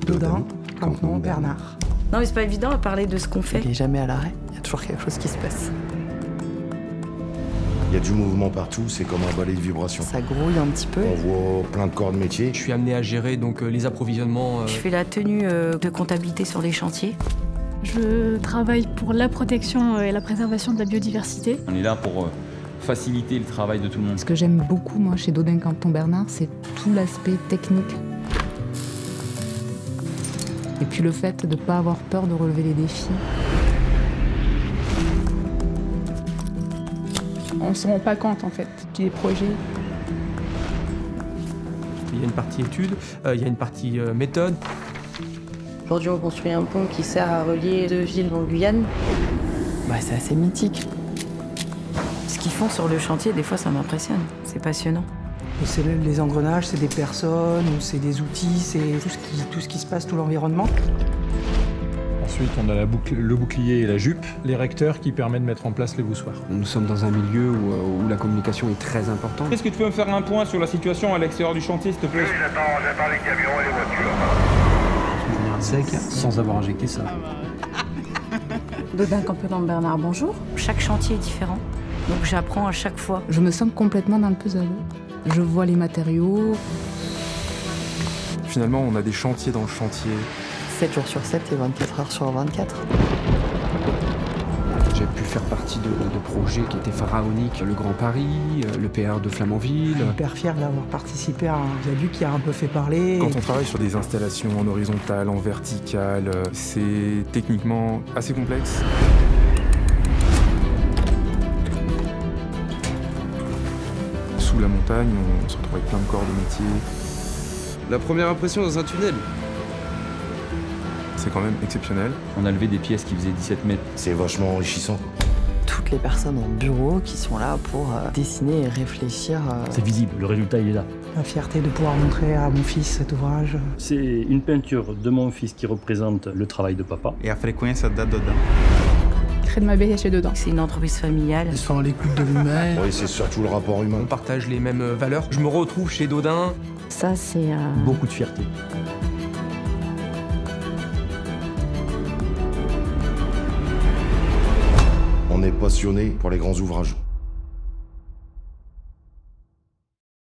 Dodin, Campenon, Bernard. Non mais c'est pas évident à parler de ce qu'on fait. Il n'est jamais à l'arrêt, il y a toujours quelque chose qui se passe. Il y a du mouvement partout, c'est comme un balai de vibrations. Ça grouille un petit peu. On voit plein de corps de métier. Je suis amené à gérer donc les approvisionnements. Je fais la tenue de comptabilité sur les chantiers. Je travaille pour la protection et la préservation de la biodiversité. On est là pour faciliter le travail de tout le monde. Ce que j'aime beaucoup, moi, chez Dodin Campenon Bernard, c'est tout l'aspect technique. Et puis le fait de ne pas avoir peur de relever les défis. On ne se rend pas compte, en fait, des projets. Il y a une partie étude, il y a une partie méthode. Aujourd'hui, on construit un pont qui sert à relier deux villes en Guyane. C'est assez mythique. Ce qu'ils font sur le chantier, des fois, ça m'impressionne. C'est passionnant. C'est les engrenages, c'est des personnes, ou c'est des outils, c'est tout ce qui se passe, tout l'environnement. Ensuite, on a le bouclier et la jupe, les recteurs qui permettent de mettre en place les voussoirs. Nous sommes dans un milieu où la communication est très importante. Est-ce que tu peux me faire un point sur la situation à l'extérieur du chantier, s'il te plaît? Oui, j'attends les camions et les voitures. Venir sec sans avoir injecté ça. Dodin Campenon Bernard, bonjour. Chaque chantier est différent, donc j'apprends à chaque fois. Je me sens complètement dans le puzzle. Je vois les matériaux. Finalement, on a des chantiers dans le chantier. 7 jours sur 7 et 24 heures sur 24. J'ai pu faire partie de projets qui étaient pharaoniques, le Grand Paris, le PR de Flamanville. Je suis hyper fier d'avoir participé à un viaduc qui a un peu fait parler. Quand on travaille sur des installations en horizontale, en verticale, c'est techniquement assez complexe. Sous la montagne, on se retrouve avec plein de corps de métier. La première impression dans un tunnel. C'est quand même exceptionnel. On a levé des pièces qui faisaient 17 mètres. C'est vachement enrichissant. Toutes les personnes en bureau qui sont là pour dessiner et réfléchir. C'est visible, le résultat il est là. La fierté de pouvoir montrer à mon fils cet ouvrage. C'est une peinture de mon fils qui représente le travail de papa. Et a frequência da Dodin. Crée de ma BH chez Dodin. C'est une entreprise familiale. Ils sont à l'écoute de l'humain. Oui, c'est surtout le rapport humain. On partage les mêmes valeurs. Je me retrouve chez Dodin. Ça, c'est... Beaucoup de fierté. On est passionné pour les grands ouvrages.